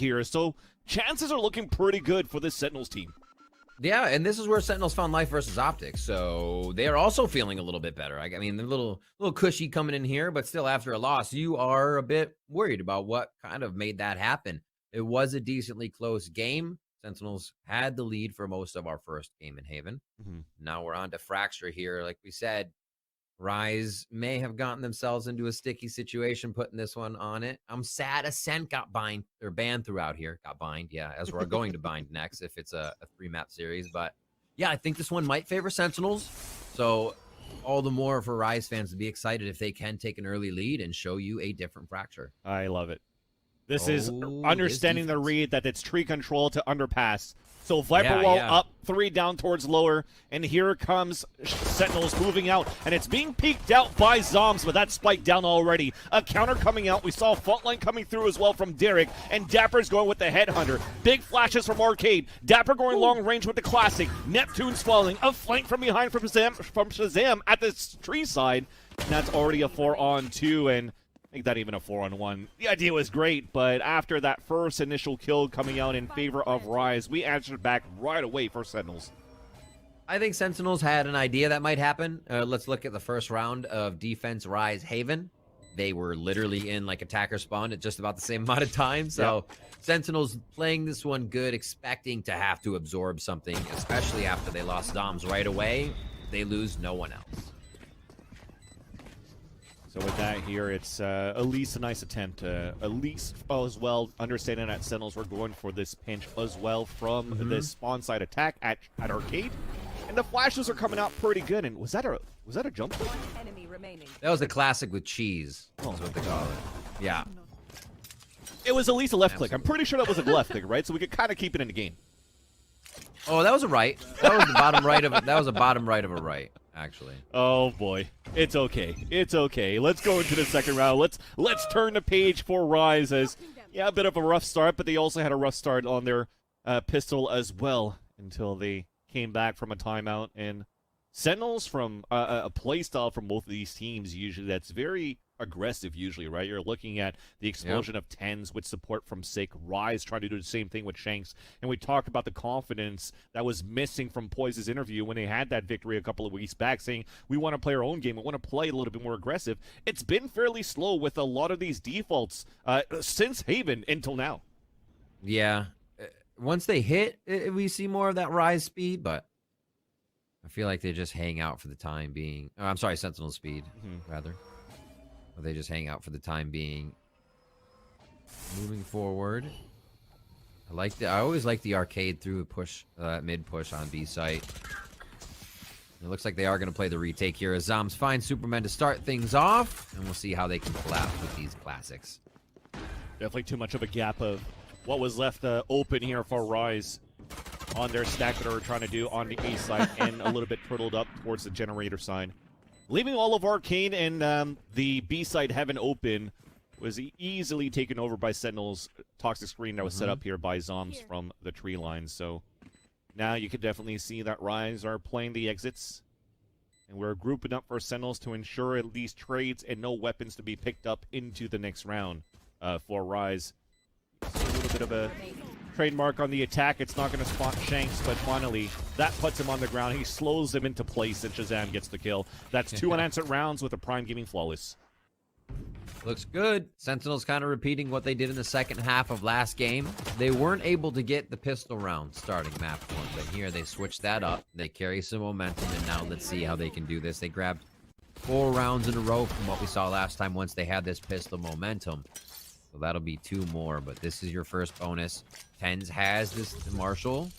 here, so chances are looking pretty good for this Sentinels team. Yeah, and this is where Sentinels found life versus Optics, so they are also feeling a little bit better. I mean, they're a little cushy coming in here, but still after a loss, you are a bit worried about what kind of made that happen. It was a decently close game. Sentinels had the lead for most of our first game in Haven. Now we're on to Fracture here. Like we said, Rise may have gotten themselves into a sticky situation putting this one on it. I'm sad Ascent got banned throughout here. Got bind, yeah, as we're going to bind next if it's a 3-map series. But yeah, I think this one might favor Sentinels. So all the more for Rise fans to be excited if they can take an early lead and show you a different Fracture. I love it. This is understanding the read that it's tree control to underpass. So Viper Wall up, 3 down towards lower, and here comes Sentinels moving out, and it's being peeked out by Zombs, but that's spiked down already. A counter coming out. We saw Fault Line coming through as well from Derek, and Dapper's going with the Headhunter. Big flashes from Arcade. Dapper going long range with the Classic. Neptune's falling. A flank from behind from Shazam at this tree side. And that's already a 4-on-2, and I think that even a 4-on-1. The idea was great, but after that first initial kill coming out in favor of Rise, we answered back right away for Sentinels. I think Sentinels had an idea that might happen. Let's look at the first round of Defense Rise Haven. They were literally in like attacker spawn at just about the same amount of time. So Sentinels playing this one good, expecting to have to absorb something, especially after they lost Doms right away. They lose no one else. So with that here, it's at least a nice attempt. At least as well, understanding that Sentinels were going for this pinch as well from this spawn side attack at Arcade. And the flashes are coming out pretty good. And was that a jump click? That was the Classic with cheese. That's what they call it. Yeah. It was at least a left click. I'm pretty sure that was a left click, right? So we could kind of keep it in the game. Oh, that was a right. That was the bottom right of it. That was a bottom right of a right, actually. Oh boy, it's okay. It's okay. Let's go into the second round. Let's turn the page for Rise as a bit of a rough start, but they also had a rough start on their pistol as well until they came back from a timeout. And Sentinels from a play style from both of these teams usually that's very aggressive usually, right? You're looking at the explosion of 10s with support from Sick. Rise trying to do the same thing with Shanks. And we talked about the confidence that was missing from Poise's interview when they had that victory a couple of weeks back, saying, we want to play our own game. We want to play a little bit more aggressive. It's been fairly slow with a lot of these defaults since Haven until now. Yeah. Once they hit, we see more of that Rise speed, but I feel like they just hang out for the time being. Oh, I'm sorry, Sentinel speed, rather. Or they just hang out for the time being. Moving forward. I always like the Arcade through push, mid push on B site. It looks like they are going to play the retake here as Zombs find Superman to start things off, and we'll see how they can collapse with these Classics. Definitely too much of a gap of what was left open here for Rise on their stack that they were trying to do on the A side and a little bit turtled up towards the generator side. Leaving all of Arcane and the B side Heaven open was easily taken over by Sentinel's toxic screen that was set up here by Zombs from the tree line. So now you can definitely see that Rise are playing the exits. And we're grouping up for Sentinels to ensure at least trades and no weapons to be picked up into the next round for Rise. So a little bit of a trademark on the attack. It's not going to spot Shanks, but finally that puts him on the ground. He slows him into place, and Shazam gets the kill. That's 2 unanswered rounds with a Prime Gaming flawless. Looks good. Sentinels kind of repeating what they did in the second half of last game. They weren't able to get the pistol round starting map 1, but here they switched that up. They carry some momentum, and now let's see how they can do this. They grabbed 4 rounds in a row from what we saw last time once they had this pistol momentum. So that'll be 2 more, but this is your first bonus. Tens has this Marshall,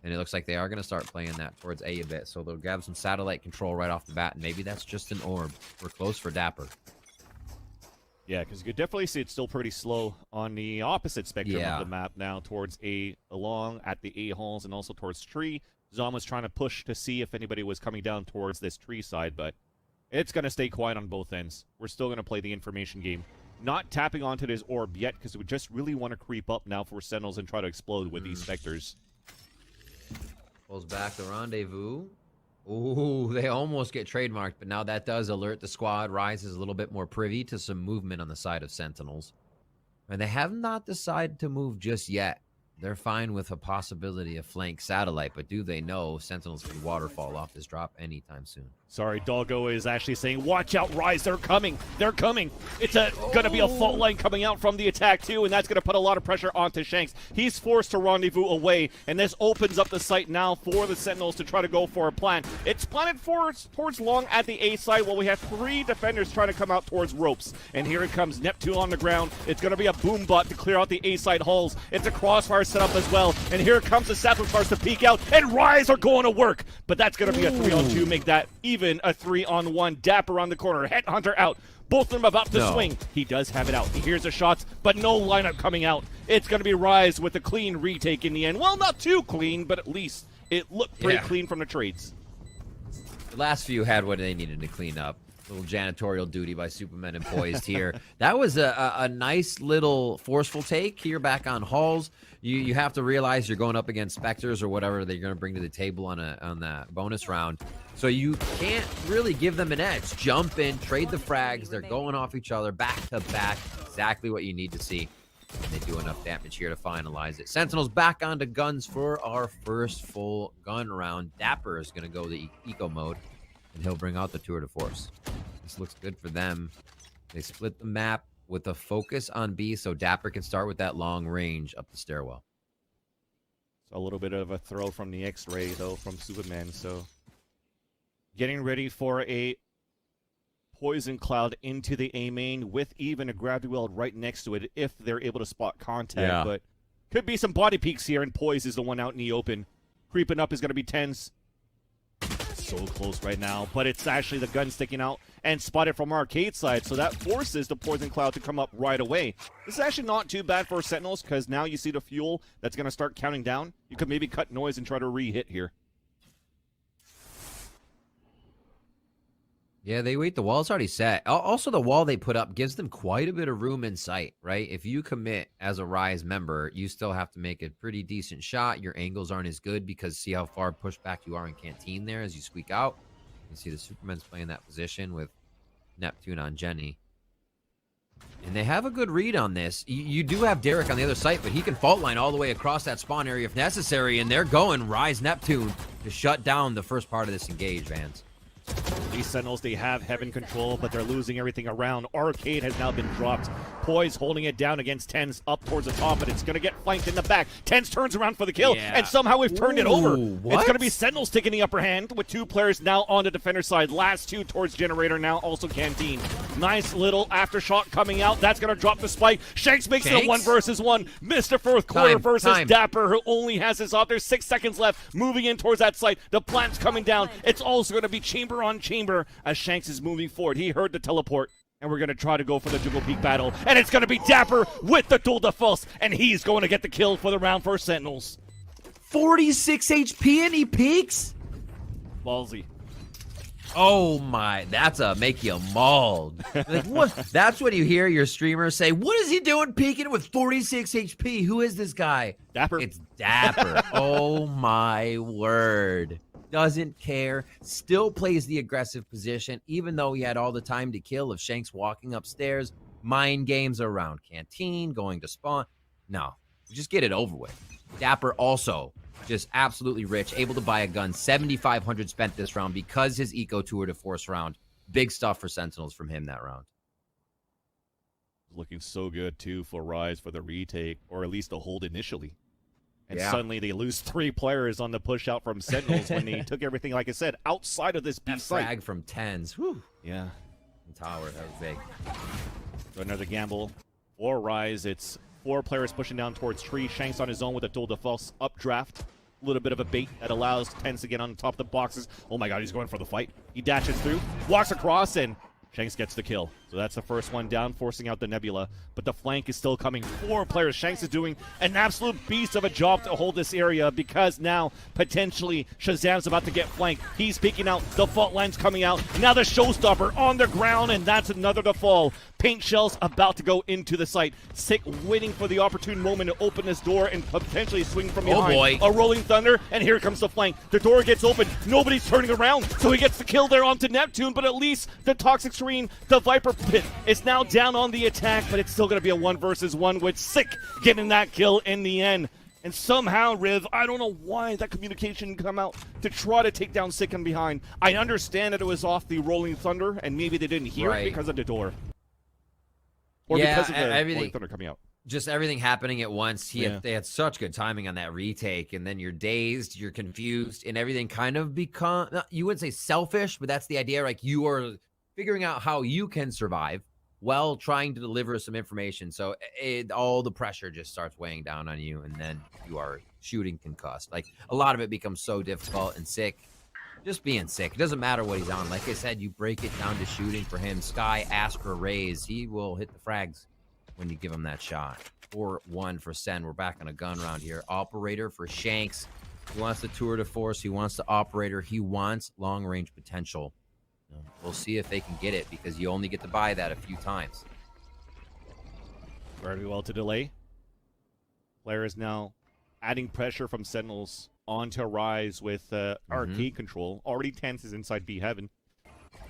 and it looks like they are going to start playing that towards A bit. So they'll grab some satellite control right off the bat, and maybe that's just an orb. We're close for Dapper. Yeah, because you could definitely see it's still pretty slow on the opposite spectrum of the map now towards A, along at the A halls and also towards tree. Zom was trying to push to see if anybody was coming down towards this tree side, but it's going to stay quiet on both ends. We're still going to play the information game. Not tapping onto this orb yet, because we just really want to creep up now for Sentinels and try to explode with these Spectres. Pulls back the rendezvous. Ooh, they almost get trademarked, but now that does alert the squad. Rise is a little bit more privy to some movement on the side of Sentinels. And they have not decided to move just yet. They're fine with a possibility of flank satellite, but do they know Sentinels could waterfall off this drop anytime soon? Sorry, Doggo is actually saying, watch out, Rise, they're coming. They're coming. It's going to be a fault line coming out from the attack, too, and that's going to put a lot of pressure onto Shanks. He's forced to rendezvous away, and this opens up the site now for the Sentinels to try to go for a plan. It's planted towards long at the A side while we have 3 defenders trying to come out towards ropes. And here it comes, Neptune on the ground. It's going to be a boom bot to clear out the A side halls. It's a crossfire set up as well, and here comes the Sapphires to peek out, and Rise are going to work. But that's going to be a 3-on-2, make that even a 3-on-1. Dapper on the corner, Headhunter out. Both of them about to swing. He does have it out. He hears the shots, but no lineup coming out. It's going to be Rise with a clean retake in the end. Well, not too clean, but at least it looked pretty clean from the trades. The last few had what they needed to clean up. Little janitorial duty by Superman and Poised here. That was a nice little forceful take here back on Halls. You have to realize you're going up against Spectres or whatever they're going to bring to the table on that bonus round. So you can't really give them an edge. Jump in, trade the frags. They're going off each other back to back. Exactly what you need to see. And they do enough damage here to finalize it. Sentinels back onto guns for our first full gun round. Dapper is going to go the eco mode, and he'll bring out the tour de force. This looks good for them. They split the map with a focus on B, so Dapper can start with that long range up the stairwell. A little bit of a throw from the X-ray, though, from Superman. So getting ready for a poison cloud into the A main with even a gravity weld right next to it if they're able to spot contact. Yeah. But could be some body peeks here, and Poise is the one out in the open. Creeping up is going to be Tens. So close right now, but it's actually the gun sticking out and spotted from arcade side, so that forces the poison cloud to come up right away. This is actually not too bad for Sentinels, because now you see the fuel that's going to start counting down. You could maybe cut noise and try to re-hit here. Yeah, they wait. The wall's already set. Also, the wall they put up gives them quite a bit of room in sight, right? If you commit as a Rise member, you still have to make a pretty decent shot. Your angles aren't as good because see how far pushed back you are in Canteen there as you squeak out. You can see the Superman's playing that position with Neptune on Jenny. And they have a good read on this. You do have Derek on the other side, but he can fault line all the way across that spawn area if necessary, and they're going Rise Neptune to shut down the first part of this engage, Vans. These Sentinels, they have heaven control, but they're losing everything around. Arcade has now been dropped. Poise holding it down against Tens up towards the top, but it's going to get flanked in the back. Tens turns around for the kill, and somehow we've turned it over. What? It's going to be Sentinels taking the upper hand with 2 players now on the defender side. Last 2 towards Generator, now also Canteen. Nice little aftershock coming out. That's going to drop the spike. Shanks makes it a 1 versus 1. Mr. Fourth Quarter versus Dapper, who only has his off. There's 6 seconds left, moving in towards that site. The plant's coming down. It's also going to be chamber on chamber as Shanks is moving forward. He heard the teleport, and we're going to try to go for the Juggle Peak battle. And it's going to be Dapper with the dual defense, and he's going to get the kill for the round for Sentinels. 46 HP and he peaks? Ballsy. Oh my, that's a make you mauled. Like, what? That's what you hear your streamers say. What is he doing peeking with 46 HP? Who is this guy? Dapper. It's Dapper. Oh my word. Doesn't care. Still plays the aggressive position, even though he had all the time to kill of Shanks walking upstairs. Mind games around Canteen, going to spawn. No, just get it over with. Dapper also just absolutely rich, able to buy a gun. 7,500 spent this round because his eco tour de force round. Big stuff for Sentinels from him that round. Looking so good, too, for Rise for the retake, or at least a hold initially. And suddenly they lose 3 players on the push out from Sentinels when they took everything, like I said, outside of this B site. Frag from Tens. Whew. Yeah. And Tower, that was big. So another gamble for Rise. It's 4 players pushing down towards Tree. Shanks on his own with a dual defense updraft. A little bit of a bait that allows Tens to get on top of the boxes. Oh my god, he's going for the fight. He dashes through, walks across, and Shanks gets the kill. So that's the first one down, forcing out the Nebula. But the flank is still coming. 4 players. Shanks is doing an absolute beast of a job to hold this area because now, potentially, Shazam's about to get flanked. He's peeking out. The fault line's coming out. Now the Showstopper on the ground, and that's another to fall. Paint shells about to go into the site. Sick waiting for the opportune moment to open this door and potentially swing from behind. Oh boy. A rolling thunder, and here comes the flank. The door gets open. Nobody's turning around, so he gets the kill there onto Neptune, but at least the Toxic Serene, the Viper It's now down on the attack, but it's still going to be a 1 versus 1 with Sick getting that kill in the end. And somehow, Riv, I don't know why that communication come out to try to take down Sick and behind. I understand that it was off the Rolling Thunder, and maybe they didn't hear it because of the door. Or because of the Rolling Thunder coming out. Just everything happening at once. They had such good timing on that retake, and then you're dazed, you're confused, and everything kind of you wouldn't say selfish, but that's the idea. Like, you are figuring out how you can survive while trying to deliver some information. So all the pressure just starts weighing down on you, and then you are shooting concussed. Like, a lot of it becomes so difficult and Sick. Just being Sick. It doesn't matter what he's on. Like I said, you break it down to shooting for him. Sky, ask for a raise. He will hit the frags when you give him that shot. 4-1 for Sen. We're back on a gun round here. Operator for Shanks. He wants the tour de force. He wants the operator. He wants long-range potential. We'll see if they can get it, because you only get to buy that a few times. Very well to delay. Player is now adding pressure from Sentinels onto Rise with arcade control. Already tense is inside B Heaven.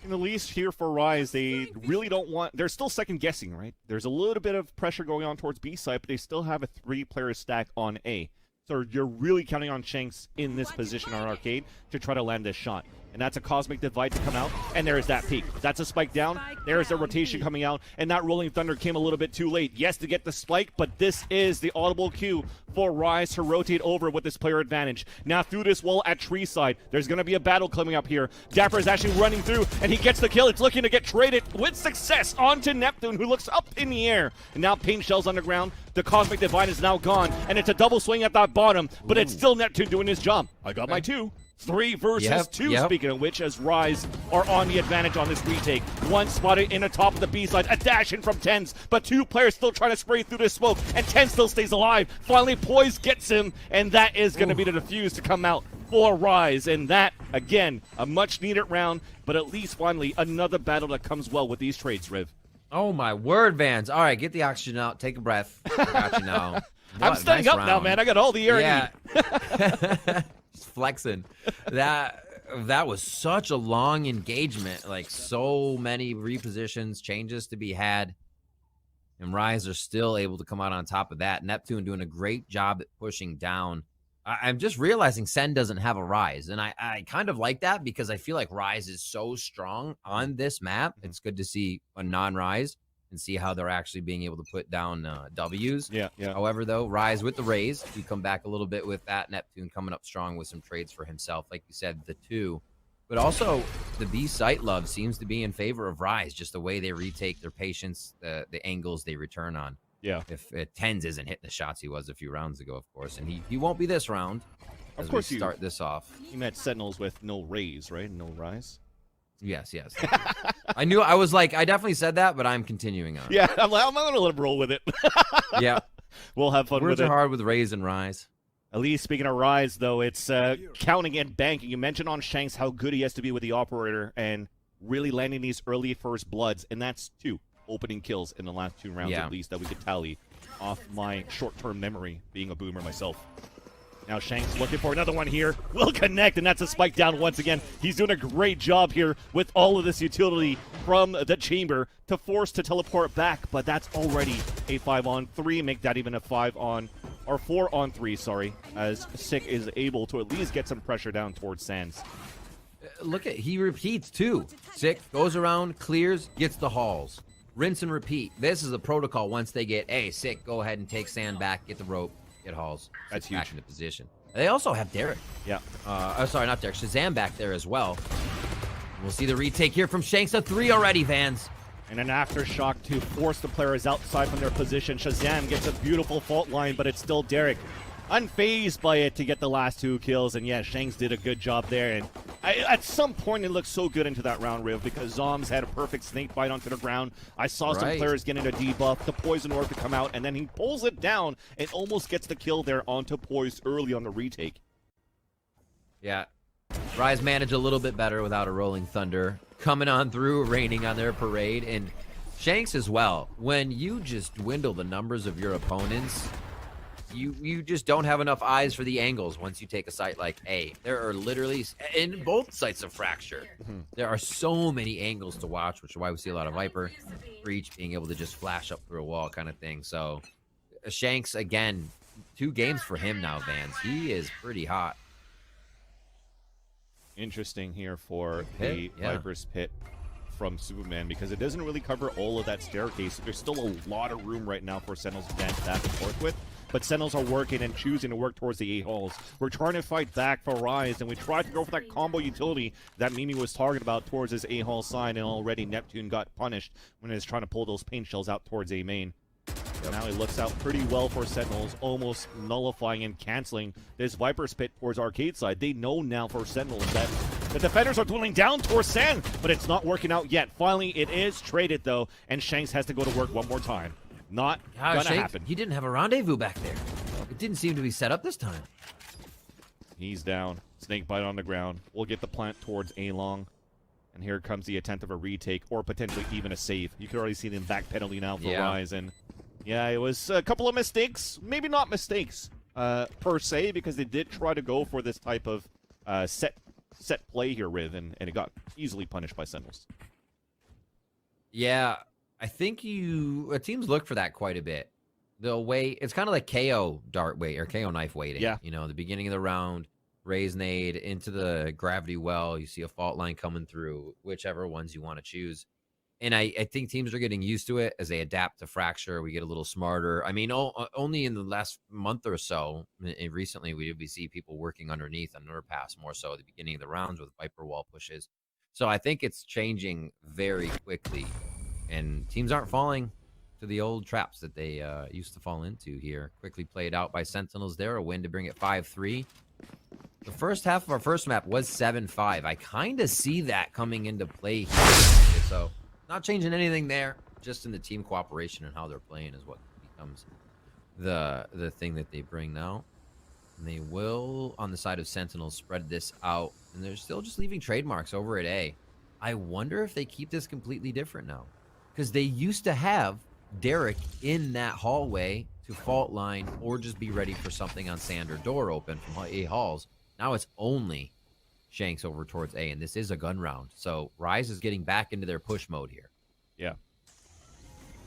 And at least here for Rise, they really don't want... They're still second-guessing, right? There's a little bit of pressure going on towards B side, but they still have a 3-player stack on A. So you're really counting on Shanks in this position on arcade to try to land this shot. And that's a Cosmic Divide to come out, and there's that peak. That's a spike down. There's a rotation coming out, and that Rolling Thunder came a little bit too late. Yes, to get the spike, but this is the audible cue for Rise to rotate over with this player advantage. Now through this wall at Tree side, there's going to be a battle coming up here. Dapper is actually running through, and he gets the kill. It's looking to get traded with success onto Neptune, who looks up in the air. And now Pain Shell's underground. The Cosmic Divide is now gone, and it's a double swing at that bottom, but it's still Neptune doing his job. I got my 2. 3 versus 2, speaking of which, as Rise are on the advantage on this retake. One spotted in the top of the B side, a dash in from Tens, but 2 players still trying to spray through this smoke, and Tens still stays alive. Finally, Poise gets him, and that is going to be the defuse to come out for Rise. And that, again, a much-needed round, but at least finally another battle that comes well with these trades, Riv. Oh, my word, Vans. All right, get the oxygen out. Take a breath. I got you now. I'm staying up now, man. I got all the air I need. Just flexing. That was such a long engagement. Like, so many repositions, changes to be had. And Rise are still able to come out on top of that. Neptune doing a great job at pushing down. I'm just realizing Sen doesn't have a Rise. And I kind of like that, because I feel like Rise is so strong on this map. It's good to see a non-Rise and see how they're actually being able to put down W's. Yeah. However, though, Rise with the raise, we come back a little bit with that. Neptune coming up strong with some trades for himself, like you said, the 2. But also, the B site love seems to be in favor of Rise, just the way they retake their patience, the angles they return on. Yeah. If Tens isn't hitting the shots he was a few rounds ago, of course, and he won't be this round. Of course, we start this off. You met Sentinels with no raise, right? No Rise. Yes. I knew. I was like, I definitely said that, but I'm continuing on. Yeah, I'm going to let him roll with it. Yeah. We'll have fun with it. Words are hard with raise and Rise. At least, speaking of Rise, though, it's counting and banking. You mentioned on Shanks how good he has to be with the operator and really landing these early first bloods, and that's 2 opening kills in the last 2 rounds at least that we could tally off my short-term memory, being a boomer myself. Now Shanks looking for another one here. Will connect, and that's a spike down once again. He's doing a great job here with all of this utility from the chamber to force to teleport back, but that's already a 5-on-3. Make that even a 4-on-3, sorry, as Sick is able to at least get some pressure down towards Sands. Look at, he repeats too. Sick goes around, clears, gets the hauls. Rinse and repeat. This is a protocol once they get, hey, Sick, go ahead and take Sand back, get the rope. Get hauls. That's huge. Back into position. They also have Derek. Yeah. Sorry, not Derek. Shazam back there as well. We'll see the retake here from Shanks. A 3 already, Vans. And an aftershock to force the players outside from their position. Shazam gets a beautiful fault line, but it's still Derek. Unfazed by it to get the last 2 kills. And yeah, Shanks did a good job there. And at some point, it looked so good into that round, Riv, because Zoms had a perfect snake bite onto the ground. I saw some players getting a debuff, the Poison Orb to come out, and then he pulls it down and almost gets the kill there onto Poise early on the retake. Yeah. Rise managed a little bit better without a Rolling Thunder coming on through, raining on their parade. And Shanks as well. When you just dwindle the numbers of your opponents, You just don't have enough eyes for the angles once you take a site like A. There are literally, in both sites of Fracture, there are so many angles to watch, which is why we see a lot of Viper, Breach being able to just flash up through a wall kind of thing. So Shanks, again, 2 games for him now, Vans. He is pretty hot. Interesting here for the Viper's Pit from Superman, because it doesn't really cover all of that staircase. There's still a lot of room right now for Sentinels to dance back and forth with, but Sentinels are working and choosing to work towards the A halls. We're trying to fight back for Rise, and we tried to go for that combo utility that Mimi was talking about towards his A hall side, and already Neptune got punished when he was trying to pull those paint shells out towards A main. Now he looks out pretty well for Sentinels, almost nullifying and canceling this Viper's Pit towards Arcade side. They know now for Sentinels that the defenders are dwindling down towards Sand, but it's not working out yet. Finally, it is traded, though, and Shanks has to go to work one more time. Not gonna happen. He didn't have a rendezvous back there. It didn't seem to be set up this time. He's down. Snakebite on the ground. We'll get the plant towards A-Long. And here comes the attempt of a retake, or potentially even a save. You can already see them backpedaling now for Rise, and yeah, it was a couple of mistakes. Maybe not mistakes per se, because they did try to go for this type of set play here, Riv, and it got easily punished by Sentinels. Yeah, I think teams look for that quite a bit. They'll wait. It's kind of like KO dart wait or KO knife waiting. Yeah. You know, the beginning of the round, raise nade into the gravity well. You see a fault line coming through, whichever ones you want to choose. And I think teams are getting used to it as they adapt to Fracture. We get a little smarter. I mean, only in the last month or so, recently, we see people working underneath on underpass more so at the beginning of the rounds with Viper wall pushes. So I think it's changing very quickly. And teams aren't falling to the old traps that they used to fall into here. Quickly played out by Sentinels there. A win to bring it 5-3. The first half of our first map was 7-5. I kind of see that coming into play here. So not changing anything there, just in the team cooperation and how they're playing is what becomes the thing that they bring now. And they will, on the side of Sentinels, spread this out. And they're still just leaving trademarks over at A. I wonder if they keep this completely different now. Because they used to have Derek in that hallway to fault line or just be ready for something on sand or door open from A halls. Now it's only Shanks over towards A, and this is a gun round. So Rise is getting back into their push mode here. Yeah.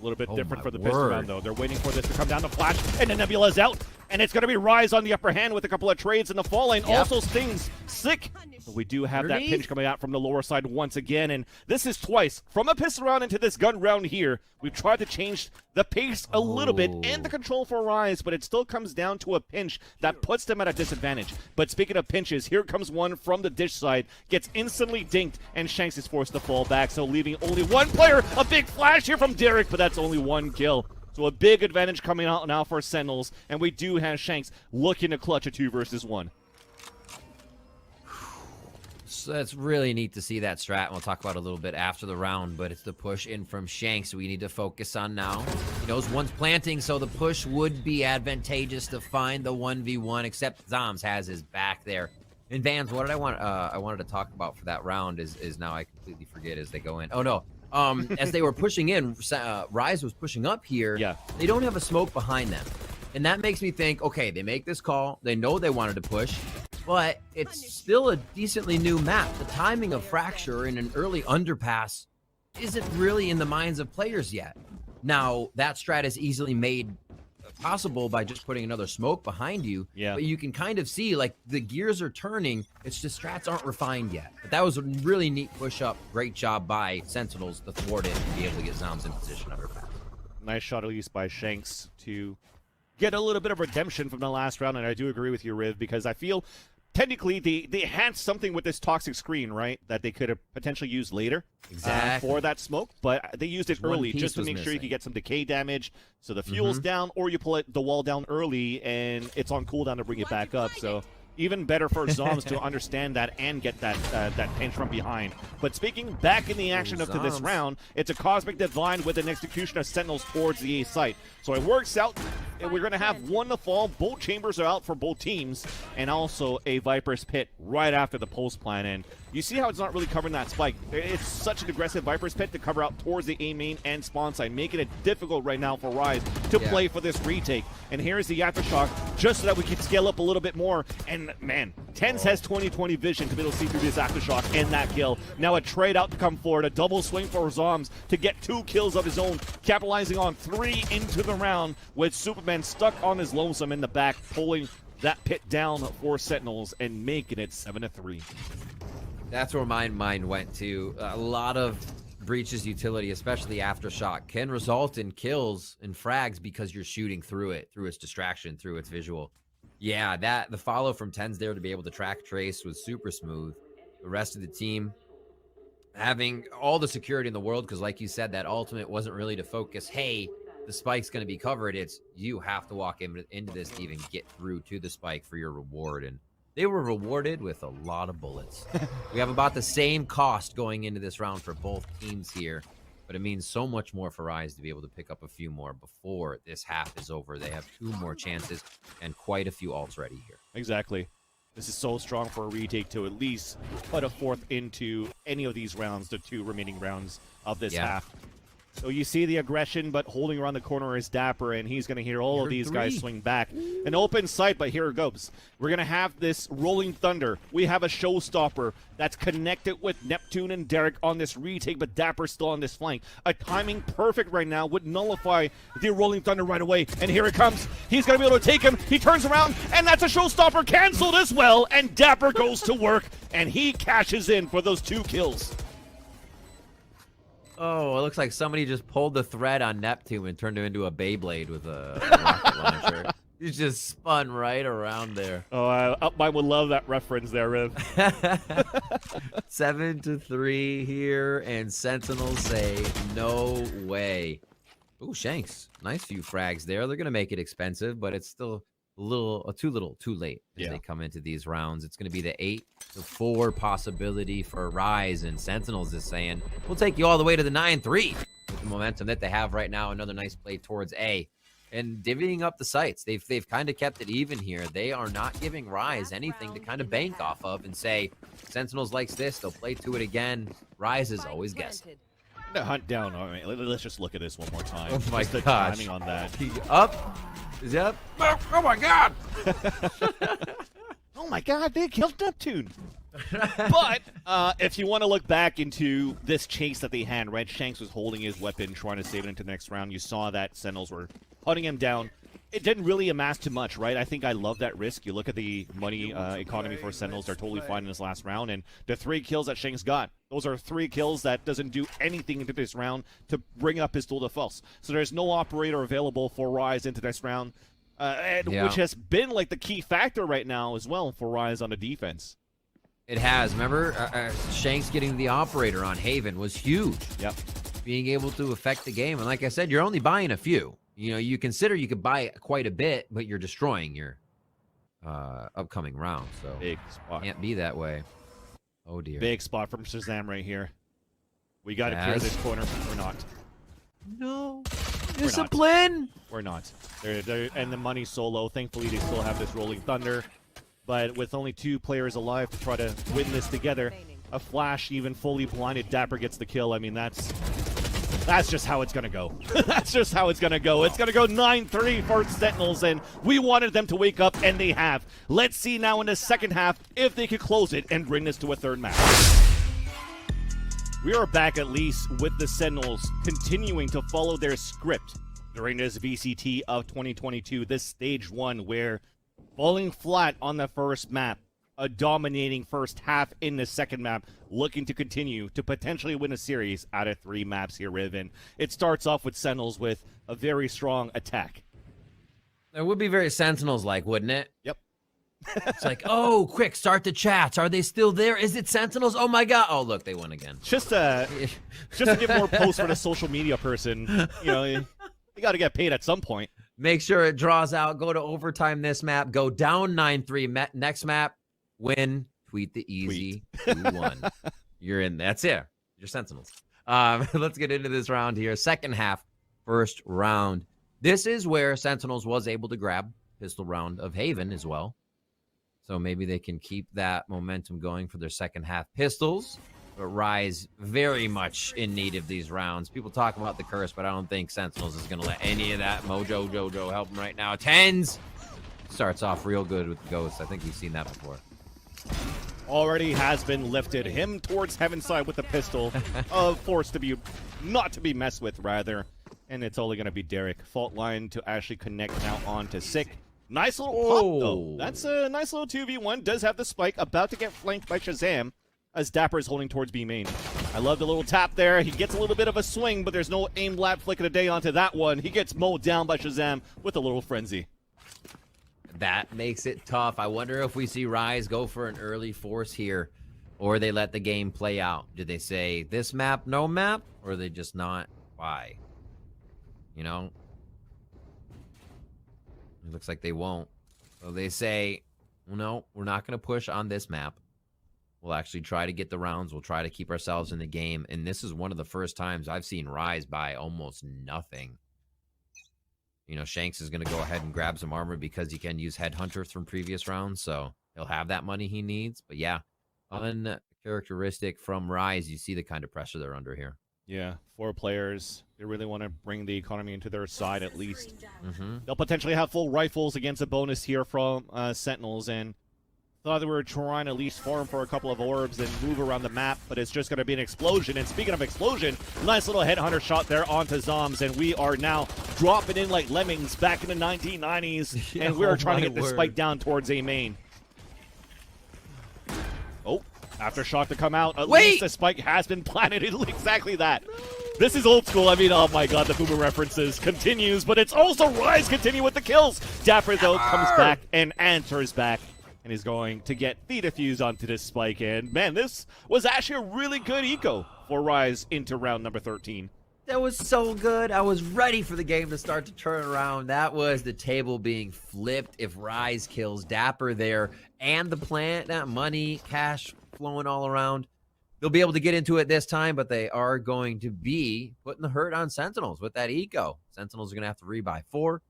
A little bit different for the pistol round, though. They're waiting for this to come down to flash, and the Nebula's out. And it's going to be Rise on the upper hand with a couple of trades in the fall lane. Also Stings sick. But we do have that pinch coming out from the lower side once again. And this is twice. From a pistol round into this gun round here, we've tried to change the pace a little bit and the control for Rise, but it still comes down to a pinch that puts them at a disadvantage. But speaking of pinches, here comes one from the dish side. Gets instantly dinked, and Shanks is forced to fall back. So leaving only one player. A big flash here from Derek, but that's only one kill. So a big advantage coming out now for Sentinels, and we do have Shanks looking to clutch a 2 versus 1. So that's really neat to see that strat, and we'll talk about it a little bit after the round, but it's the push in from Shanks we need to focus on now. He knows one's planting, so the push would be advantageous to find the 1v1, except Zoms has his back there. And Vans, what did I wanted to talk about for that round is now I completely forget as they go in. Oh, no. As they were pushing in, Rise was pushing up here. Yeah. They don't have a smoke behind them. And that makes me think, okay, they make this call. They know they wanted to push, but it's still a decently new map. The timing of Fracture in an early underpass isn't really in the minds of players yet. Now, that strat is easily made possible by just putting another smoke behind you. Yeah. But you can kind of see, like, the gears are turning. It's just strats aren't refined yet. But that was a really neat push-up. Great job by Sentinels to thwart it and be able to get Zoms in position underpass. Nice shot at least by Shanks to get a little bit of redemption from the last round, and I do agree with you, Riv, because I feel technically they had something with this toxic screen, right, that they could have potentially used later for that smoke, but they used it early just to make sure you could get some decay damage, so the fuel's down, or you pull the wall down early, and it's on cooldown to bring it back up, so even better for Zoms to understand that and get that pinch from behind. But speaking back in the action up to this round, it's a Cosmic Divine with an execution of Sentinels towards the A site. So it works out. We're going to have one to fall. Both chambers are out for both teams. And also a Viper's Pit right after the post plan. And You see how it's not really covering that spike. It's such an aggressive Viper's Pit to cover out towards the A main and spawn side, making it difficult right now for Rise to play for this retake. And here's the Aftershock, just so that we can scale up a little bit more. And man, TENS has 20/20 vision to be able to see through this Aftershock and that kill. Now a trade out to come forward, a double swing for Zoms to get 2 kills of his own, capitalizing on 3 into the round with Superman stuck on his lonesome in the back, pulling that pit down for Sentinels and making it 7-3. That's where my mind went to. A lot of Breach's utility, especially Aftershock, can result in kills and frags because you're shooting through it, through its distraction, through its visual. Yeah, the follow from TENS there to be able to track trace was super smooth. The rest of the team having all the security in the world, because like you said, that ultimate wasn't really to focus, hey, the spike's going to be covered. It's you have to walk into this to even get through to the spike for your reward. And they were rewarded with a lot of bullets. We have about the same cost going into this round for both teams here, but it means so much more for Rise to be able to pick up a few more before this half is over. They have 2 more chances and quite a few ults ready here. Exactly. This is so strong for a retake to at least put a 4th into any of these rounds, the 2 remaining rounds of this half. So you see the aggression, but holding around the corner is Dapper, and he's going to hear all of these guys swing back. An open sight, but here it goes. We're going to have this Rolling Thunder. We have a Showstopper that's connected with Neptune and Derek on this retake, but Dapper's still on this flank. A timing perfect right now would nullify the Rolling Thunder right away. And here it comes. He's going to be able to take him. He turns around, and that's a Showstopper canceled as well. And Dapper goes to work, and he cashes in for those 2 kills. Oh, it looks like somebody just pulled the thread on Neptune and turned him into a Beyblade with a rocket launcher. He's just spun right around there. Oh, Upmine would love that reference there, Riv. 7-3 here, and Sentinels say no way. Ooh, Shanks, nice few frags there. They're gonna make it expensive, but it's still too late as they come into these rounds. It's going to be the 8-4 possibility for Rise, and Sentinels is saying, we'll take you all the way to the 9-3 with the momentum that they have right now. Another nice play towards A, and divvying up the sites. They've kind of kept it even here. They are not giving Rise anything to kind of bank off of and say, Sentinels likes this, they'll play to it again. Rise is always guessing. The hunt down. All right, let's just look at this one more time. Oh my gosh. The timing on that. Up. Is he up? Oh my God. Oh my God, they killed Neptune. But if you want to look back into this chase that they had, right? Shanks was holding his weapon, trying to save it into the next round. You saw that Sentinels were hunting him down. It didn't really amass too much, right? I think I love that risk. You look at the money economy for Sentinels, they're totally fine in this last round. And the 3 kills that Shanks got, those are 3 kills that doesn't do anything into this round to bring up his tool de force. So there's no operator available for Rise into this round, which has been like the key factor right now as well for Rise on the defense. It has. Remember, Shanks getting the operator on Haven was huge. Yep. Being able to affect the game. And like I said, you're only buying a few. You know, you consider you could buy quite a bit, but you're destroying your upcoming round. So big spot. Can't be that way. Oh, dear. Big spot from Shazam right here. We got to clear this corner. We're not. No. Discipline. We're not. And the money's so low. Thankfully, they still have this Rolling Thunder. But with only 2 players alive to try to win this together, a Flash, even fully blinded, Dapper gets the kill. I mean, that's just how it's going to go. That's just how it's going to go. It's going to go 9-3 for Sentinels, and we wanted them to wake up, and they have. Let's see now in the second half if they could close it and bring this to a 3rd match. We are back at least with the Sentinels continuing to follow their script during this VCT of 2022, this stage 1 where falling flat on the first map, a dominating first half in the second map, looking to continue to potentially win a series out of 3 maps here, Riven. It starts off with Sentinels with a very strong attack. It would be very Sentinels-like, wouldn't it? Yep. It's like, oh, quick, start the chats. Are they still there? Is it Sentinels? Oh, my God. Oh, look, they won again. Just to get more posts for the social media person, you know, you got to get paid at some point. Make sure it draws out. Go to overtime this map. Go down 9-3. Next map. Win, tweet the easy 2-1. You're in. That's it. You're Sentinels. Let's get into this round here. Second half, first round. This is where Sentinels was able to grab pistol round of Haven as well. So maybe they can keep that momentum going for their second half. Pistols, but Rise very much in need of these rounds. People talk about the curse, but I don't think Sentinels is going to let any of that mojo jojo help them right now. Tens starts off real good with the Ghost. I think we've seen that before. Already has been lifted. Him towards Heaven's side with the pistol. Forced to be, not to be messed with, rather. And it's only going to be Derek. Fault line to actually connect now on to Sick. Nice little pop, though. That's a nice little 2v1. Does have the spike. About to get flanked by Shazam as Dapper is holding towards B main. I love the little tap there. He gets a little bit of a swing, but there's no aim lab flick of the day onto that one. He gets mowed down by Shazam with a little frenzy. That makes it tough. I wonder if we see Rise go for an early force here, or they let the game play out. Did they say this map, no map, or are they just not? Why? You know? It looks like they won't. So they say, well, no, we're not going to push on this map. We'll actually try to get the rounds. We'll try to keep ourselves in the game. And this is one of the first times I've seen Rise by almost nothing. You know, Shanks is going to go ahead and grab some armor because he can use Headhunters from previous rounds. So he'll have that money he needs. But yeah, uncharacteristic from Rise. You see the kind of pressure they're under here. Yeah, 4 players. They really want to bring the economy into their side at least. They'll potentially have full rifles against a bonus here from Sentinels, and thought they were trying to at least farm for a couple of orbs and move around the map, but it's just going to be an explosion. And speaking of explosion, nice little headhunter shot there onto Zoms, and we are now dropping in like lemmings back in the 1990s, and we're trying to get the spike down towards A main. Oh. Aftershock to come out. At least the spike has been planted. Exactly that. This is old school. I mean, oh my god, the Boomer references continues, but it's also Rise continue with the kills. Dapper, though, comes back and answers back and is going to get the defuse onto this spike. And man, this was actually a really good eco for Rise into round number 13. That was so good. I was ready for the game to start to turn around. That was the table being flipped if Rise kills Dapper there and the plant, that money, cash flowing all around. They'll be able to get into it this time, but they are going to be putting the hurt on Sentinels with that eco. Sentinels are going to have to rebuy 4,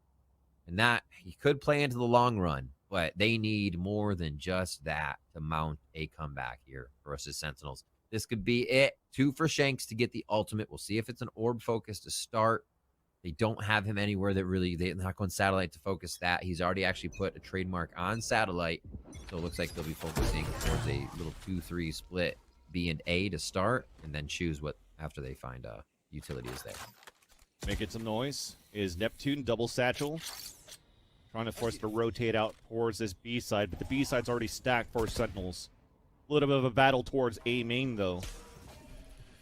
and that he could play into the long run, but they need more than just that to mount a comeback here versus Sentinels. This could be it. 2 for Shanks to get the ultimate. We'll see if it's an orb focus to start. They don't have him anywhere that really, they're not going Satellite to focus that. He's already actually put a trademark on Satellite. So it looks like they'll be focusing towards a little 2-3 split, B and A to start, and then choose what after they find utility is there. Making some noise is Neptune, double satchel. Trying to force to rotate out towards this B side, but the B side's already stacked for Sentinels. A little bit of a battle towards A main, though.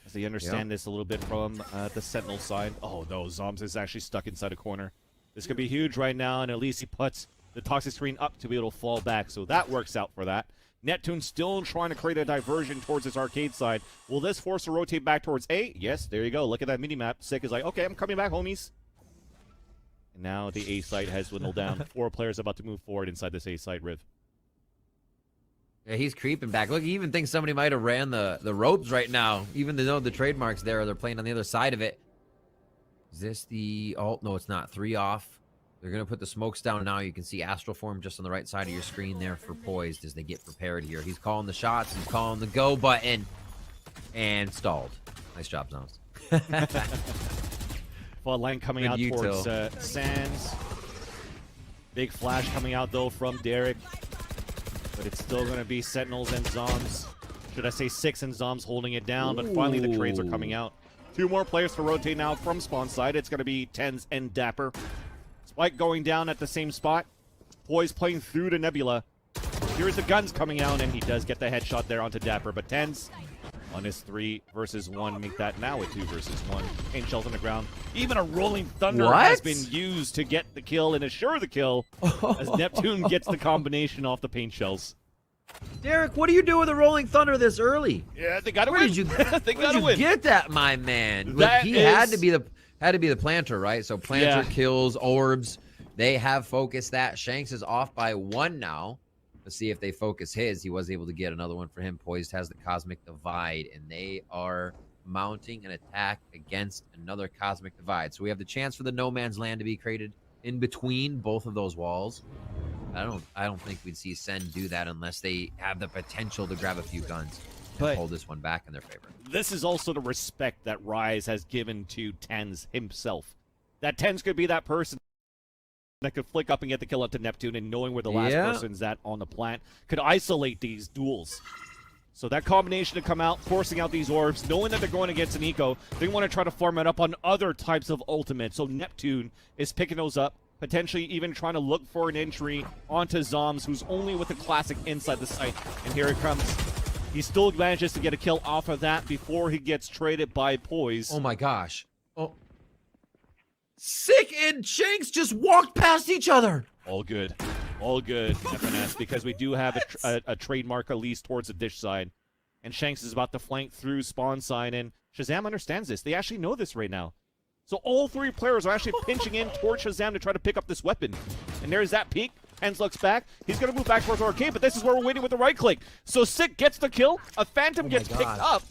As they understand this a little bit from the Sentinel side. Oh, no, Zoms is actually stuck inside a corner. This could be huge right now, and at least he puts the toxic screen up to be able to fall back, so that works out for that. Neptune still trying to create a diversion towards his arcade side. Will this force to rotate back towards A? Yes, there you go. Look at that mini-map. Sick is like, okay, I'm coming back, homies. And now the A site has dwindled down. 4 players about to move forward inside this A site, Riv. Yeah, he's creeping back. Look, he even thinks somebody might have ran the ropes right now, even though the trademark's there. They're playing on the other side of it. Is this the alt? No, it's not. 3 off. They're going to put the smokes down now. You can see Astral Form just on the right side of your screen there for Poised as they get prepared here. He's calling the shots. He's calling the go button. And stalled. Nice job, Zones. Fall line coming out towards Sands. Big flash coming out, though, from Derek. But it's still going to be Sentinels and Zoms. Should I say 6 and Zoms holding it down? But finally the trades are coming out. 2 more players to rotate now from spawn side. It's going to be Tens and Dapper. Spike going down at the same spot. Poise playing through the Nebula. Here's the guns coming out, and he does get the headshot there onto Dapper. But Tens on his 3 versus 1. Make that now a 2 versus 1. Paint shells on the ground. Even a Rolling Thunder has been used to get the kill and assure the kill as Neptune gets the combination off the paint shells. Derek, what do you do with a Rolling Thunder this early? Yeah, they got to win. Where did you get that, my man? That he had to be the planter, right? So planter kills orbs. They have focused that. Shanks is off by 1 now. Let's see if they focus his. He was able to get another one for him. Poised has the Cosmic Divide, and they are mounting an attack against another Cosmic Divide. So we have the chance for the No Man's Land to be created in between both of those walls. I don't think we'd see Sen do that unless they have the potential to grab a few guns and But hold this one back in their favor. this is also the respect that Rise has given to Tens himself. That Tens could be that person that could flick up and get the kill onto Neptune, and knowing where the last person's at on the plant could isolate these duels. So that combination to come out, forcing out these orbs, knowing that they're going against an eco, they want to try to farm it up on other types of ultimates. So Neptune is picking those up, potentially even trying to look for an entry onto Zoms, who's only with the classic inside the site. And here it comes. He still manages to get a kill off of that before he gets traded by Poise. Oh my gosh. Oh. Sick and Shanks just walked past each other. All good. All good, FNS, because we do have a trademark at least towards the dish side. And Shanks is about to flank through spawn side, and Shazam understands this. They actually know this right now. So all three players are actually pinching in towards Shazam to try to pick up this weapon. And there's that peek. Hens looks back. He's going to move back towards Arcade, but this is where we're waiting with the right click. So Sick gets the kill. A Phantom gets picked up.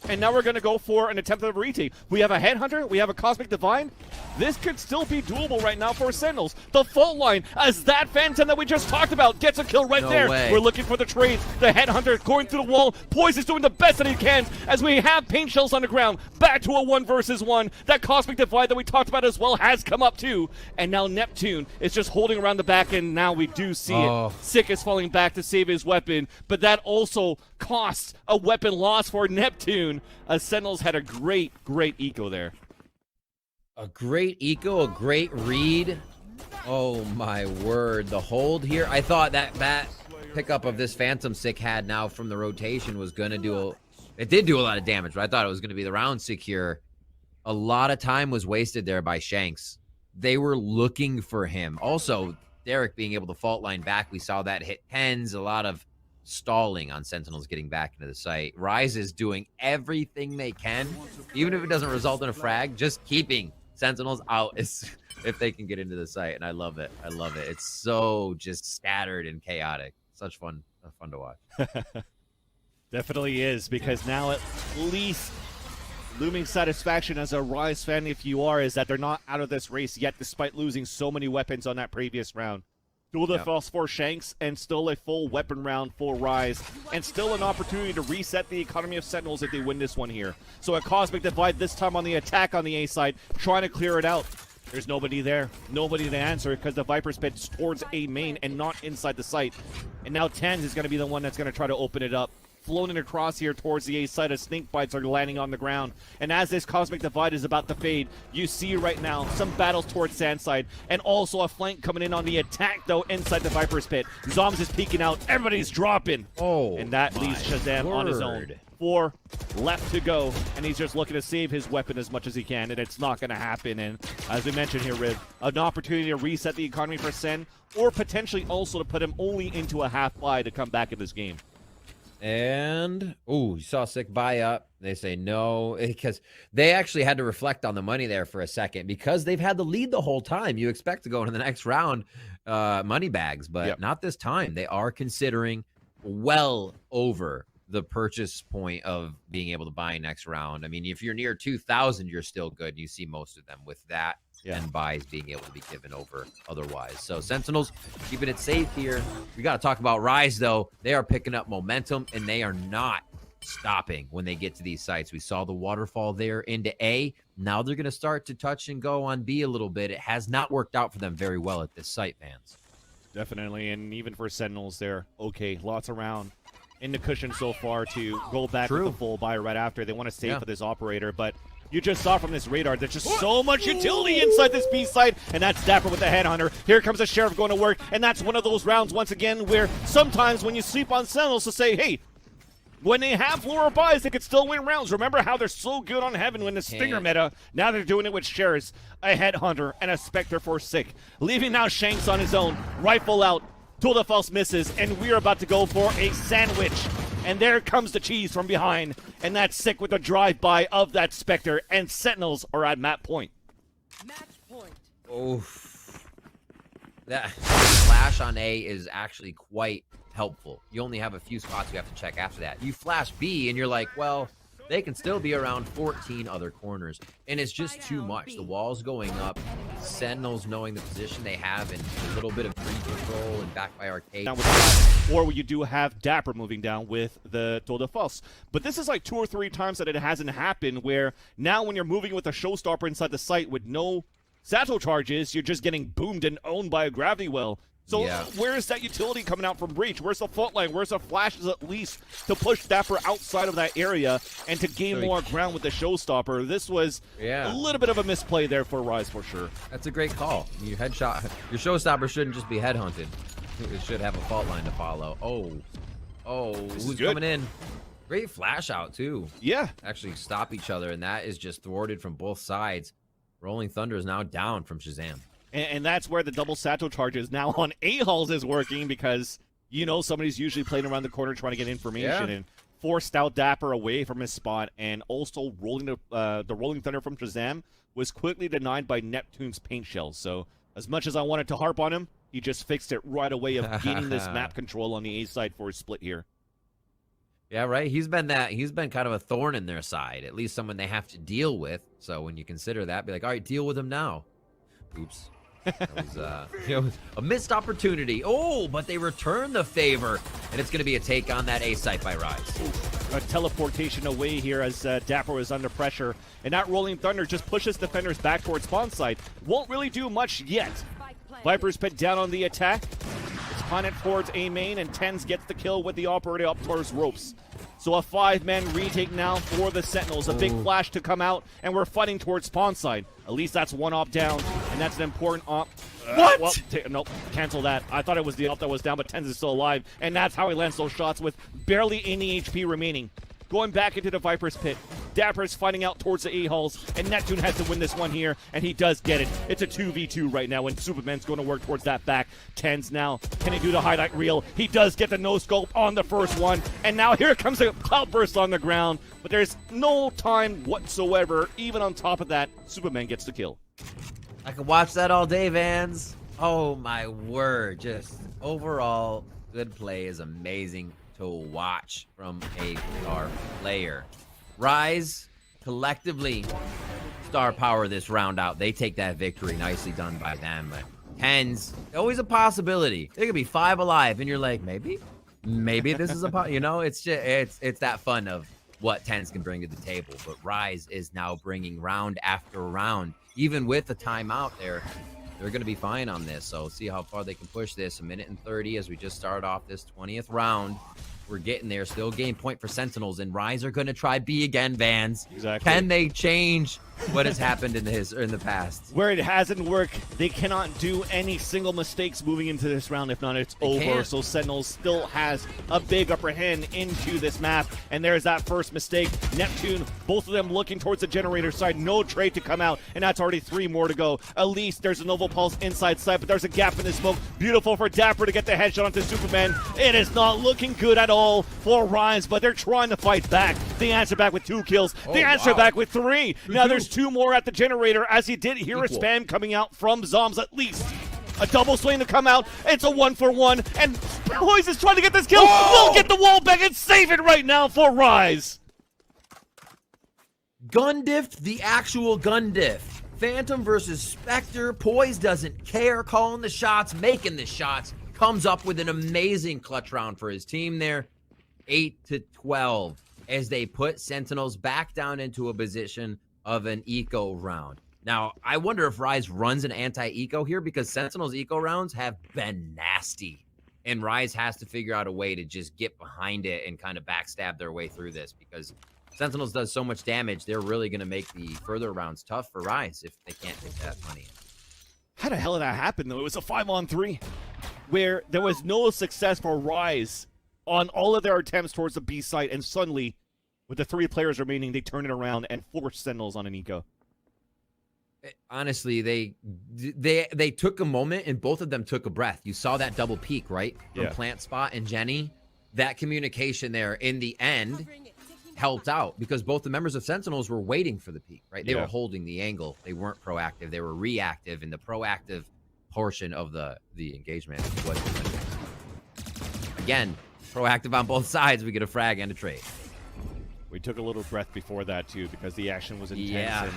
And now we're going to go for an attempt at a retake. We have a Headhunter. We have a Cosmic Divine. This could still be doable right now for Sentinels. The fault line, as that Phantom that we just talked about gets a kill right there. Way. We're looking for the trades. The Headhunter going through the wall. Poise is doing the best that he can as we have paint shells on the ground. Back to a 1 versus 1. That Cosmic Divide that we talked about as well has come up too. And now Neptune is just holding around the back end. Now we do see it. Sick is falling back to save his weapon. But that also costs a weapon loss for Neptune. Sentinels had a great eco there. A great eco, a great read. Oh my word. The hold here. I thought that pickup of this Phantom Sick had now from the rotation was going to do it did do a lot of damage, but I thought it was going to be the round secure. A lot of time was wasted there by Shanks. They were looking for him. Also, Derek being able to fault line back. We saw that hit Tens, a lot of stalling on Sentinels getting back into the site. Rise is doing everything they can, even if it doesn't result in a frag, just keeping Sentinels out if they can get into the site. And I love it. I love it. It's so just scattered and chaotic. Such fun to watch. Definitely is, because now at least looming satisfaction as a Rise fan, if you are, is that they're not out of this race yet, despite losing so many weapons on that previous round. Dual defense for Shanks, and still a full weapon round for Rise, and still an opportunity to reset the economy of Sentinels if they win this one here. So a Cosmic Divide this time on the attack on the A side, trying to clear it out. There's nobody there, nobody to answer, because the Viper's pit's towards A main and not inside the site. And now Tens is going to be the one that's going to try to open it up. Floating across here towards the A side as snake bites are landing on the ground. And as this Cosmic Divide is about to fade, you see right now some battles towards Sandside, and also a flank coming in on the attack though inside the Viper's pit. Zoms is peeking out, everybody's dropping. Oh, and that leaves Shazam on his own. 4 left to go, and he's just looking to save his weapon as much as he can, and it's not going to happen. And as we mentioned here, Rib, an opportunity to reset the economy for Sen, or potentially also to put him only into a half buy to come back in this game. And, oh, you saw Sick buy up. They say no, because they actually had to reflect on the money there for a second, because they've had the lead the whole time. You expect to go into the next round money bags, but not this time. They are considering well over the purchase point of being able to buy next round. I mean, if you're near 2,000, you're still good. You see most of them with that. And buys being able to be given over otherwise. So Sentinels keeping it safe here. We got to talk about Rise, though. They are picking up momentum, and they are not stopping when they get to these sites. We saw the waterfall there into A. Now they're going to start to touch and go on B a little bit. It has not worked out for them very well at this site, fans. Definitely, and even for Sentinels, they're okay. Lots around in the cushion so far to go back with the full buy right after. They want to save for this operator, but you just saw from this radar, there's just so much utility inside this B side, and that's Dapper with the Headhunter. Here comes the Sheriff going to work, and that's one of those rounds, once again, where sometimes when you sleep on Sentinels to say, hey, when they have lower buys, they could still win rounds. Remember how they're so good on Heaven when the Stinger meta, now they're doing it with Sheriffs, a Headhunter, and a Spectre for Sick. Leaving now Shanks on his own, rifle out, Tool the False misses, and we're about to go for a sandwich. And there comes the cheese from behind, and that's Sick with the drive-by of that Spectre, and Sentinels are at map point. Match point. Oh, that flash on A is actually quite helpful. You only have a few spots you have to check after that. You flash B, and you're like, well, they can still be around 14 other corners, and it's just too much. The wall's going up, Sentinels knowing the position they have, and a little bit of free Control and back by Arcade. Down with the or you do have Dapper moving down with the Tour de Force. But this is like 2 or 3 times that it hasn't happened, where now when you're moving with a showstopper inside the site with no satchel charges, you're just getting boomed and owned by a gravity well. So where is that utility coming out from Breach? Where's the fault line? Where's the flashes at least to push Dapper outside of that area and to gain more ground with the showstopper? This was a little bit of a misplay there for Rise for sure. That's a great call. Your headshot, your showstopper shouldn't just be headhunted. It should have a fault line to follow. Who's coming in? Great flash out too. Yeah. Actually stop each other, and that is just thwarted from both sides. Rolling Thunder is now down from Shazam. And that's where the double satchel charges now on A-Halls is working, because, you know, somebody's usually playing around the corner trying to get information and forced out Dapper away from his spot. And also rolling the Rolling Thunder from Shazam was quickly denied by Neptune's paint shells. So as much as I wanted to harp on him, he just fixed it right away of gaining this map control on the A side for his split here. Yeah, right. He's been kind of a thorn in their side, at least someone they have to deal with. So when you consider that, be like, all right, deal with him now. Oops. That was a missed opportunity. Oh, but they return the favor, and it's going to be a take on that A site by Rise. A teleportation away here as Dapper was under pressure, and that Rolling Thunder just pushes defenders back towards spawn site. Won't really do much yet. Viper's Pit down on the attack. It's planted towards A main, and Tens gets the kill with the operator up towards ropes. So a 5-man retake now for the Sentinels. A big flash to come out, and we're fighting towards spawn side. At least that's one op down, and that's an important op. What? Well, nope, cancel that. I thought it was the op that was down, but Tens is still alive, and that's how he lands those shots with barely any HP remaining. Going back into the Viper's Pit. Dapper's fighting out towards the A-Halls, and Neptune has to win this one here, and he does get it. It's a 2v2 right now, and Superman's going to work towards that back. Tens now, can he do the highlight reel? He does get the no-scope on the first one, and now here comes a cloudburst on the ground, but there's no time whatsoever. Even on top of that, Superman gets the kill. I could watch that all day, Vans. Oh, my word. Just overall, good play is amazing to watch from a star player. Rise collectively star power this round out. They take that victory. Nicely done by them. But Tens, always a possibility. They could be 5 alive, and you're like, maybe this is a you know, it's just it's that fun of what Tens can bring to the table. But Rise is now bringing round after round, even with the timeout there. They're going to be fine on this, so see how far they can push this. 1:30 as we just start off this 20th round. We're getting there. Still game point for Sentinels, and Rise are going to try B again, Vans. Exactly. Can they change what has happened in the past? Where it hasn't worked, they cannot do any single mistakes moving into this round. If not, it's over. Can't. So Sentinels still has a big upper hand into this map, and there's that first mistake. Neptune, both of them looking towards the generator side. No trade to come out, and that's already 3 more to go. At least there's a Novo Pulse inside sight, but there's a gap in the smoke. Beautiful for Dapper to get the headshot onto Superman. It is not looking good at all for Rise, but they're trying to fight back. They answer back with 2 kills. They answer back with 3. Now there's 2 more at the generator, as he did hear a spam coming out from Zombs. At least a double swing to come out. It's a 1-for-1, and Poise is trying to get this kill. We'll get the wall back and save it right now for Rise. Gun diff, the actual gun diff. Phantom versus Spectre. Poise doesn't care, calling the shots, making the shots. Comes up with an amazing clutch round for his team there. 8-12 as they put Sentinels back down into a position of an eco round. Now, I wonder if Rise runs an anti-eco here, because Sentinels eco rounds have been nasty. And Rise has to figure out a way to just get behind it and kind of backstab their way through this, because Sentinels does so much damage, they're really going to make the further rounds tough for Rise if they can't get that money. How the hell did that happen, though? It was a 5-on-3 where there was no success for Rise on all of their attempts towards the B site, and suddenly, with the 3 players remaining, they turn it around and force Sentinels on an eco. Honestly, they took a moment, and both of them took a breath. You saw that double peek, right? From Plant Spot and Jenny. That communication there in the end helped out, because both the members of Sentinels were waiting for the peek, right? They were holding the angle. They weren't proactive. They were reactive, and the proactive portion of the engagement was again proactive on both sides. We get a frag and a trade. We took a little breath before that too, because the action was intense. Yeah. And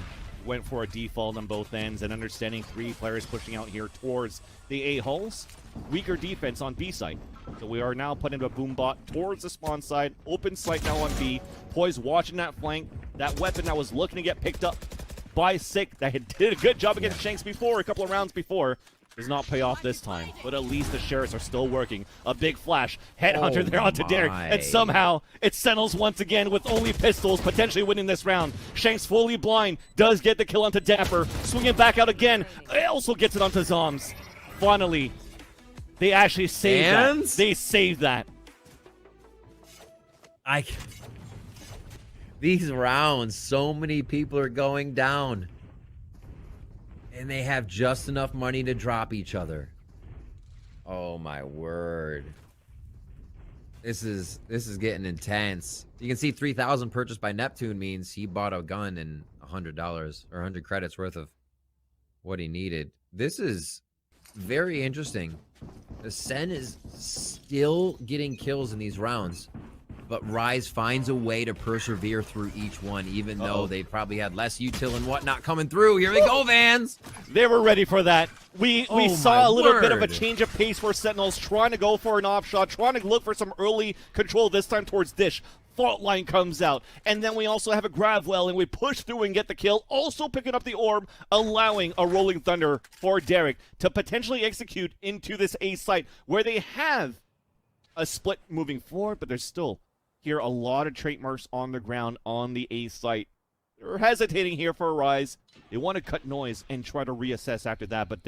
went for a default on both ends, and understanding 3 players pushing out here towards the A hulls. Weaker defense on B side. So we are now putting a boom bot towards the spawn side. Open sight now on B. Poise watching that flank. That weapon that was looking to get picked up by Sick, that had did a good job against Shanks before, a couple of rounds before, does not pay off this time. But at least the Sheriffs are still working. A big flash. Headhunter there onto Derek. And somehow it's Sentinels once again with only pistols, potentially winning this round. Shanks fully blind. Does get the kill onto Dapper. Swinging back out again. It also gets it onto Zoms. Finally, they actually saved that. They saved that. These rounds, so many people are going down. And they have just enough money to drop each other. Oh my word. This is getting intense. You can see 3,000 purchased by Neptune means he bought a gun and $100 or 100 credits worth of what he needed. This is very interesting. The Sen is still getting kills in these rounds, but Rise finds a way to persevere through each one, even though they probably had less util and whatnot coming through. Here we go, Vans. They were ready for that. We saw a little bit of a change of pace for Sentinels, trying to go for an off shot, trying to look for some early control, this time towards Dish. Fault line comes out, and then we also have a grab well, and we push through and get the kill, also picking up the orb, allowing a Rolling Thunder for Derek to potentially execute into this A site, where they have a split moving forward, but there's still here a lot of trait marks on the ground on the A site. They're hesitating here for a Rise. They want to cut noise and try to reassess after that, but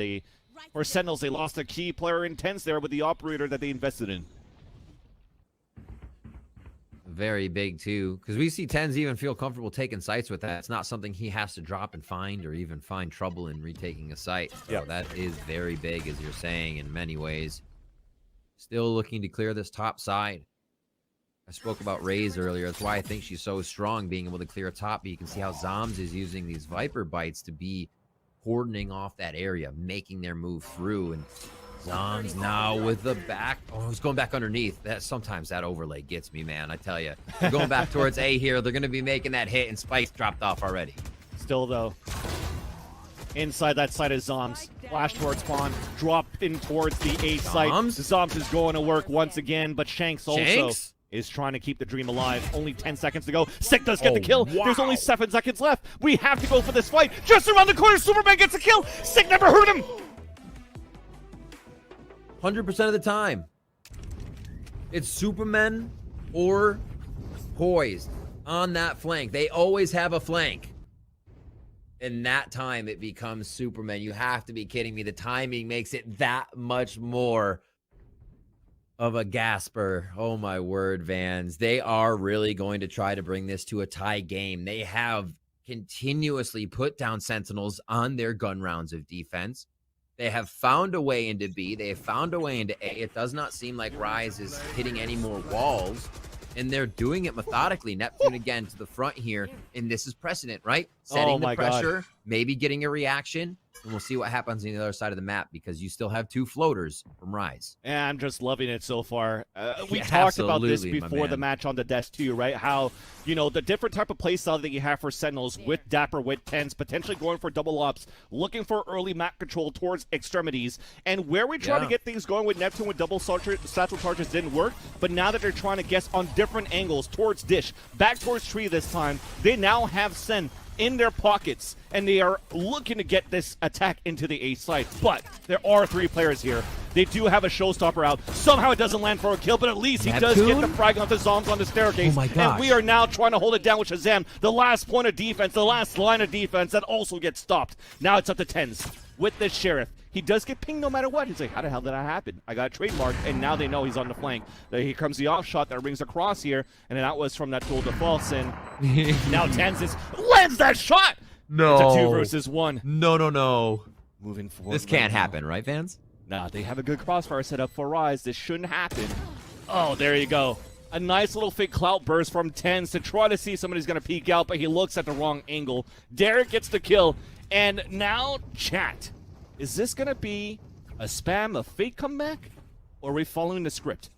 for Sentinels, they lost a key player in Tense there with the operator that they invested in. Very big too, because we see Tens even feel comfortable taking sites with that. It's not something he has to drop and find, or even find trouble in retaking a site. So that is very big, as you're saying, in many ways. Still looking to clear this top side. I spoke about Raze earlier. That's why I think she's so strong, being able to clear top. But you can see how Zoms is using these Viper bites to be cordoning off that area, making their move through. And Zoms now with the back. Oh, he's going back underneath. Sometimes that overlay gets me, man. I tell you. They're going back towards A here. They're going to be making that hit, and Spike's dropped off already. Still, though, inside that side is Zoms. Flash towards spawn. Drop in towards the A site. Zoms is going to work once again, but Shanks also is trying to keep the dream alive. Only 10 seconds to go. Sick does get the kill. Wow. There's only 7 seconds left. We have to go for this fight. Just around the corner, Superman gets a kill. Sick never hurt him. 100% of the time, it's Superman or Poised on that flank. They always have a flank. And that time it becomes Superman. You have to be kidding me. The timing makes it that much more of a gasper. Oh my word, Vans. They are really going to try to bring this to a tie game. They have continuously put down Sentinels on their gun rounds of defense. They have found a way into B. They have found a way into A. It does not seem like Rise is hitting any more walls, and they're doing it methodically. Neptune again to the front here, and this is precedent, right? Setting the pressure, maybe getting a reaction, and we'll see what happens on the other side of the map, because you still have 2 floaters from Rise. And I'm just loving it so far. We talked about this before the match on the desk too, right? How, you know, the different type of play style that you have for Sentinels with Dapper, with Tens, potentially going for double ops, looking for early map control towards extremities, and where we try to get things going with Neptune with double satchel charges didn't work, but now that they're trying to guess on different angles towards Dish, back towards Tree this time, they now have Sen in their pockets, and they are looking to get this attack into the A site. But there are 3 players here. They do have a showstopper out. Somehow it doesn't land for a kill, but at least he does get the frag onto Zoms on the staircase. Oh my gosh. And we are now trying to hold it down with Shazam. The last point of defense, the last line of defense, that also gets stopped. Now it's up to Tens with the Sheriff. He does get pinged no matter what. He's like, how the hell did that happen? I got trademarked, and now they know he's on the flank. Here comes the off shot that rings across here, and that was from that tool de false, and now Tens lands that shot! No. It's a 2 versus 1. No. Moving forward. This can't happen, right, Vans? Nah, they have a good crossfire set up for Rise. This shouldn't happen. Oh, there you go. A nice little fake clout burst from Tens to try to see somebody's going to peek out, but he looks at the wrong angle. Derek gets the kill, and now chat. Is this going to be a spam, a fake comeback, or are we following the script?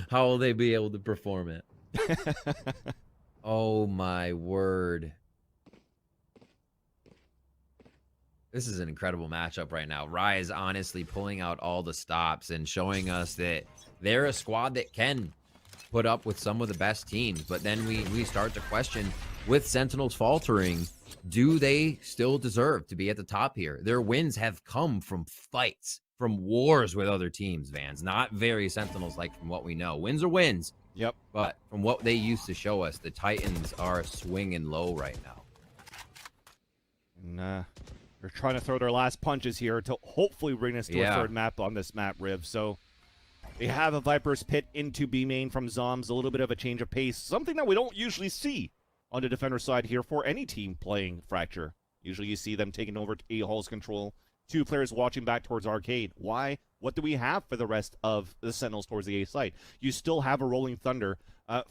How will they be able to perform it? Oh my word. This is an incredible matchup right now. Rise honestly pulling out all the stops and showing us that they're a squad that can put up with some of the best teams. But then we start to question, with Sentinels faltering, do they still deserve to be at the top here? Their wins have come from fights, from wars with other teams, Vans. Not very Sentinels like from what we know. Wins are wins. Yep. But from what they used to show us, the Titans are swinging low right now. And, they're trying to throw their last punches here to hopefully bring us to a third map on this map, Riv. So they have a Viper's Pit into B main from Zoms, a little bit of a change of pace, something that we don't usually see on the defender side here for any team playing Fracture. Usually you see them taking over A Hall's control, 2 players watching back towards Arcade. Why? What do we have for the rest of the Sentinels towards the A site? You still have a Rolling Thunder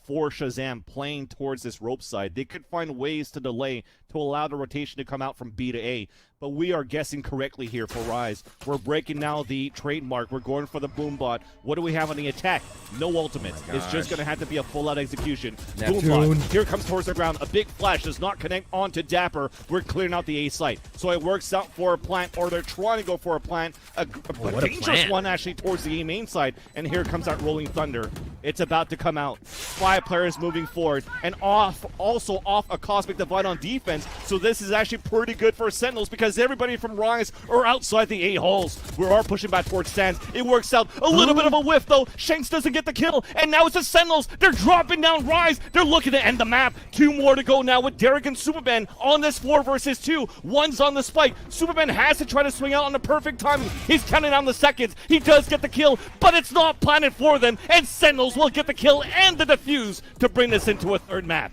for Shazam playing towards this rope side. They could find ways to delay to allow the rotation to come out from B to A. But we are guessing correctly here for Rise. We're breaking now the trademark. We're going for the Boombot. What do we have on the attack? No ultimates. It's just going to have to be a full-out execution. Boombot, here comes towards the ground. A big flash does not connect onto Dapper. We're clearing out the A site. So it works out for a plant, or they're trying to go for a plant. A dangerous one, actually, towards the A main side. And here comes that Rolling Thunder. It's about to come out. 5 players moving forward. And also off a Cosmic Divide on defense. So this is actually pretty good for Sentinels because everybody from Rise are outside the A halls. We are pushing back towards Sands. It works out. A little bit of a whiff, though. Shanks doesn't get the kill. And now it's the Sentinels. They're dropping down Rise. They're looking to end the map. 2 more to go now with Derek and Superman on this 4 versus 2. One's on the spike. Superman has to try to swing out on the perfect timing. He's counting down the seconds. He does get the kill, but it's not planted for them. And Sentinels will get the kill and the defuse to bring this into a third map.